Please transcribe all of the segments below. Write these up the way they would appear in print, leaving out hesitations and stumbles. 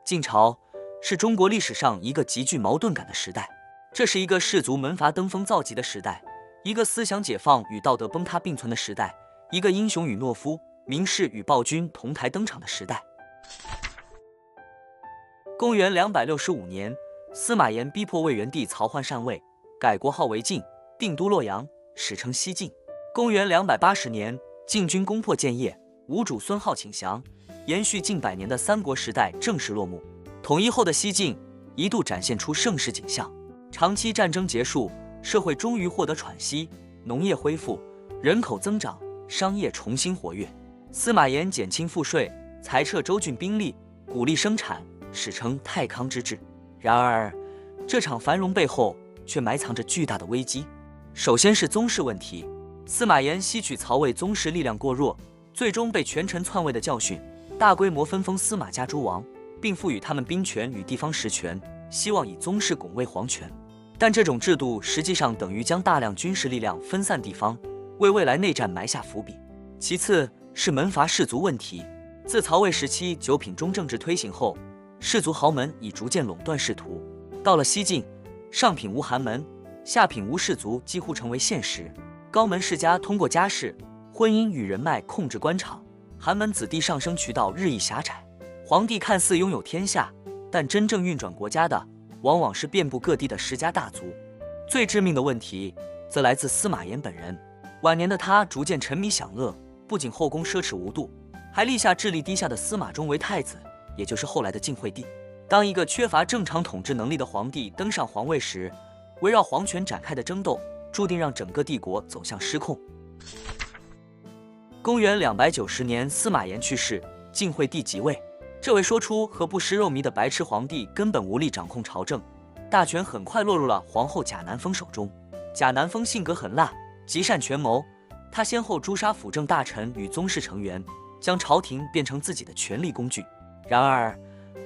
晋朝是中国历史上一个极具矛盾感的时代，这是一个士族门阀登峰造极的时代，一个思想解放与道德崩塌并存的时代，一个英雄与懦夫、名士与暴君同台登场的时代。公元265年，司马炎逼迫魏元帝曹奂禅位，改国号为晋，定都洛阳，史称西晋。公元280年，晋军攻破建业，吴主孙皓请降，延续近100年的三国时代正式落幕。统一后的西晋一度展现出盛世景象，长期战争结束，社会终于获得喘息，农业恢复，人口增长，商业重新活跃。司马炎减轻赋税，裁撤州郡兵力，鼓励生产，史称太康之治。然而，这场繁荣背后却埋藏着巨大的危机。首先是宗室问题，司马炎吸取曹魏宗室力量过弱，最终被权臣篡位的教训，大规模分封司马家诸王，并赋予他们兵权与地方实权，希望以宗室拱卫皇权。但这种制度实际上等于将大量军事力量分散地方，为未来内战埋下伏笔。其次是门阀士族问题，自曹魏时期九品中正制推行后，士族豪门已逐渐垄断仕途。到了西晋，上品无寒门，下品无士族几乎成为现实。高门世家通过家世、婚姻与人脉控制官场，寒门子弟上升渠道日益狭窄。皇帝看似拥有天下，但真正运转国家的往往是遍布各地的世家大族。最致命的问题则来自司马炎本人。晚年的他逐渐沉迷享乐，不仅后宫奢侈无度，还立下智力低下的司马衷为太子，也就是后来的晋惠帝。当一个缺乏正常统治能力的皇帝登上皇位时，围绕皇权展开的争斗注定让整个帝国走向失控。公元290年，司马炎去世，晋惠帝即位。这位说出和不食肉糜的白痴皇帝根本无力掌控朝政，大权很快落入了皇后贾南风手中。贾南风性格狠辣，极善权谋，他先后诛杀辅政大臣与宗室成员，将朝廷变成自己的权力工具。然而，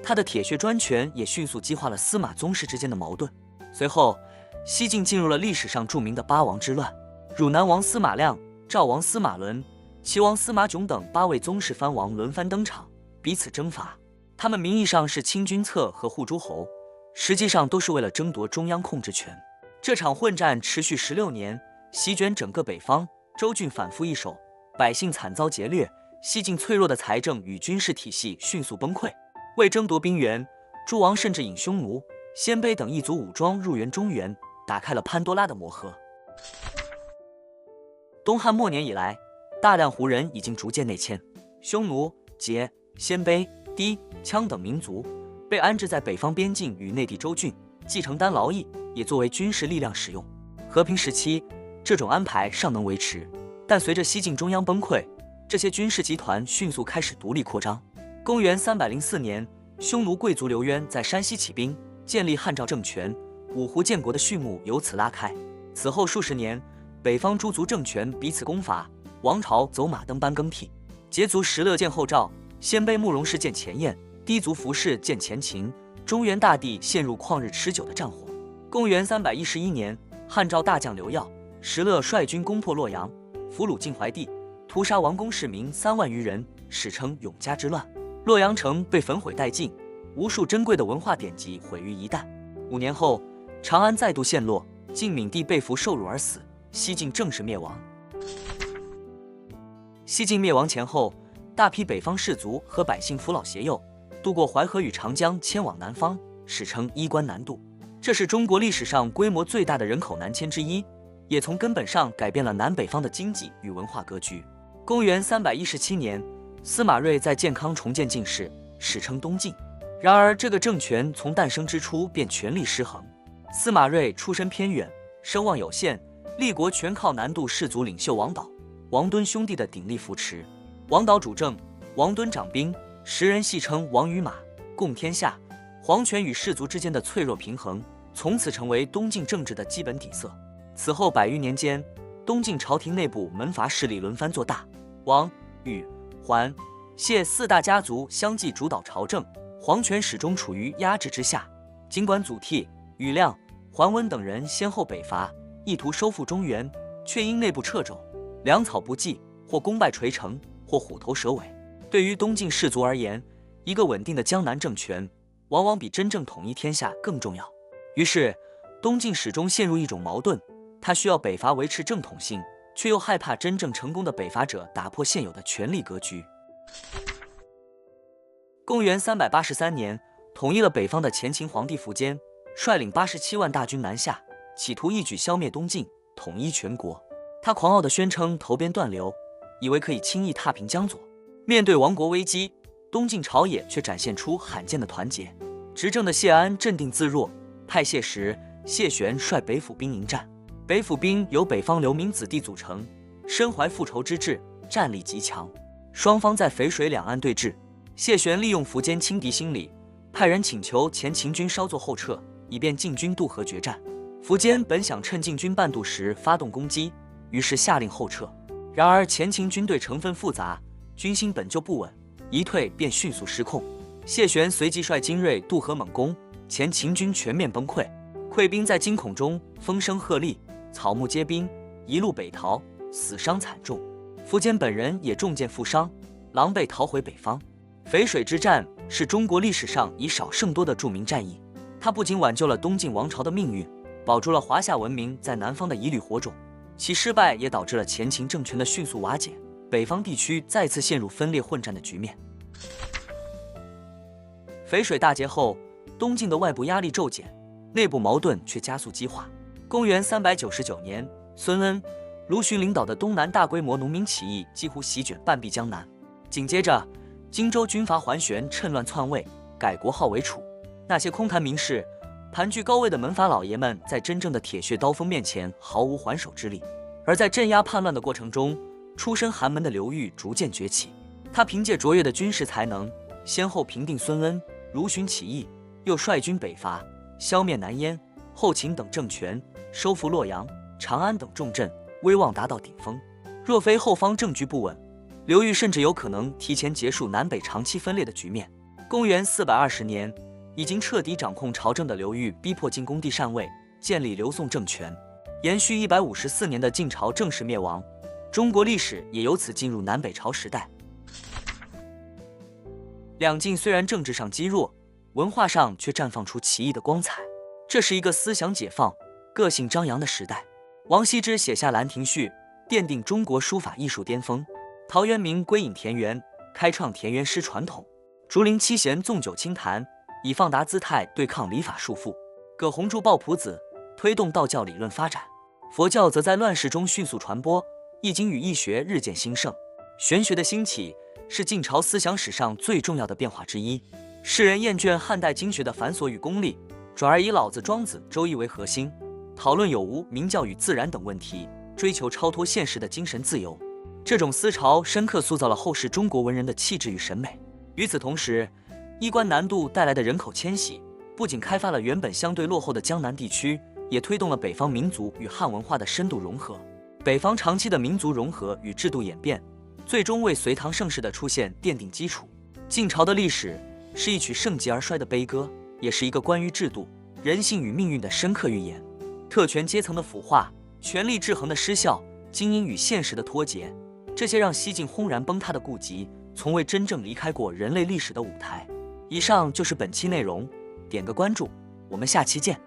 他的铁血专权也迅速激化了司马宗室之间的矛盾。随后，西晋进入了历史上著名的八王之乱，汝南王司马亮、赵王司马伦、齐王司马囧等8位宗室藩王轮番登场，彼此征伐。他们名义上是清君侧和护诸侯，实际上都是为了争夺中央控制权。这场混战持续16年，席卷整个北方，州郡反复易手，百姓惨遭劫掠，西晋脆弱的财政与军事体系迅速崩溃。为争夺兵源，诸王甚至引匈奴、鲜卑等异族武装入援中原，打开了潘多拉的魔盒。东汉末年以来，大量胡人已经逐渐内迁，匈奴、羯、鲜卑、氐、羌等民族被安置在北方边境与内地州郡，既承担劳役，也作为军事力量使用。和平时期，这种安排尚能维持，但随着西晋中央崩溃，这些军事集团迅速开始独立扩张。公元304年，匈奴贵族刘渊在山西起兵，建立汉赵政权，五胡建国的序幕由此拉开。此后数十年，北方诸族政权彼此攻伐，王朝走马灯般更替。羯族石勒见后赵，鲜卑慕容氏见前燕，氐族服氏见前秦，中原大地陷入旷日持久的战火。公元311年，汉赵大将刘耀、石勒率军攻破洛阳，俘虏晋怀帝，屠杀王宫市民3万余人，史称永嘉之乱。洛阳城被焚毁殆尽，无数珍贵的文化典籍毁于一旦。5年后，长安再度陷落，晋闵帝被俘受辱而死，西晋正式灭亡。西晋灭亡前后，大批北方士族和百姓扶老携幼，渡过淮河与长江迁往南方，史称衣冠南渡。这是中国历史上规模最大的人口南迁之一，也从根本上改变了南北方的经济与文化格局。公元317年，司马睿在建康重建晋室，史称东晋。然而，这个政权从诞生之初便权力失衡。司马睿出身偏远，声望有限，立国全靠南渡士族领袖王导、王敦兄弟的鼎力扶持。王导主政，王敦掌兵，时人戏称王与马，共天下。皇权与士族之间的脆弱平衡，从此成为东晋政治的基本底色。此后100余年间，东晋朝廷内部门阀势力轮番做大，王、宇、桓、谢4大家族相继主导朝政，皇权始终处于压制之下。尽管祖逖、庾亮、桓温等人先后北伐，意图收复中原，却因内部掣肘，粮草不济，或功败垂成，或虎头蛇尾。对于东晋士族而言，一个稳定的江南政权往往比真正统一天下更重要。于是，东晋始终陷入一种矛盾，他需要北伐维持正统性，却又害怕真正成功的北伐者打破现有的权力格局。公元383年，统一了北方的前秦皇帝苻坚，率领87万大军南下，企图一举消灭东晋，统一全国。他狂傲地宣称投鞭断流，以为可以轻易踏平江左。面对亡国危机，东晋朝野却展现出罕见的团结。执政的谢安镇定自若，派谢石、谢玄率北府兵迎战。北府兵由北方流民子弟组成，身怀复仇之志，战力极强。双方在淝水两岸对峙。谢玄利用苻坚轻敌心理，派人请求前秦军稍作后撤，以便晋军渡河决战。苻坚本想趁晋军半渡时发动攻击，于是下令后撤。然而前秦军队成分复杂，军心本就不稳，一退便迅速失控。谢玄随即率精锐渡河猛攻，前秦军全面崩溃，溃兵在惊恐中风声鹤唳，草木皆兵，一路北逃，死伤惨重。苻坚本人也中箭负伤，狼狈逃回北方。淝水之战是中国历史上以少胜多的著名战役，它不仅挽救了东晋王朝的命运，保住了华夏文明在南方的一缕火种，其失败也导致了前秦政权的迅速瓦解，北方地区再次陷入分裂混战的局面。淝水大捷后，东晋的外部压力骤减，内部矛盾却加速激化。公元399年，孙恩、卢循领导的东南大规模农民起义几乎席卷半壁江南。紧接着，荆州军阀桓玄趁乱篡位，改国号为楚。那些空谈名士、盘踞高位的门阀老爷们，在真正的铁血刀锋面前毫无还手之力。而在镇压叛乱的过程中，出身寒门的刘裕逐渐崛起。他凭借卓越的军事才能，先后平定孙恩、卢循起义，又率军北伐，消灭南燕、后秦等政权，收复洛阳、长安等重镇，威望达到顶峰。若非后方政局不稳，刘裕甚至有可能提前结束南北长期分裂的局面。公元420年，已经彻底掌控朝政的刘裕逼迫晋恭帝禅位，建立刘宋政权。延续154年的晋朝正式灭亡，中国历史也由此进入南北朝时代。两晋虽然政治上积弱，文化上却绽放出奇异的光彩。这是一个思想解放、个性张扬的时代。王羲之写下《兰亭序》，奠定中国书法艺术巅峰。陶渊明归隐田园，开创田园诗传统。竹林七贤纵酒清谈，以放达姿态对抗礼法束缚。葛洪著抱朴子，推动道教理论发展。佛教则在乱世中迅速传播，易经与易学日渐兴盛。玄学的兴起是晋朝思想史上最重要的变化之一。世人厌倦汉代经学的繁琐与功利，转而以老子、庄子、周易为核心，讨论有无明教与自然等问题，追求超脱现实的精神自由。这种思潮深刻塑造了后世中国文人的气质与审美。与此同时，衣冠南渡带来的人口迁徙，不仅开发了原本相对落后的江南地区，也推动了北方民族与汉文化的深度融合。北方长期的民族融合与制度演变，最终为隋唐盛世的出现奠定基础。晋朝的历史是一曲盛极而衰的悲歌，也是一个关于制度、人性与命运的深刻预言。特权阶层的腐化，权力制衡的失效，精英与现实的脱节，这些让西晋轰然崩塌的痼疾，从未真正离开过人类历史的舞台。以上就是本期内容，点个关注，我们下期见。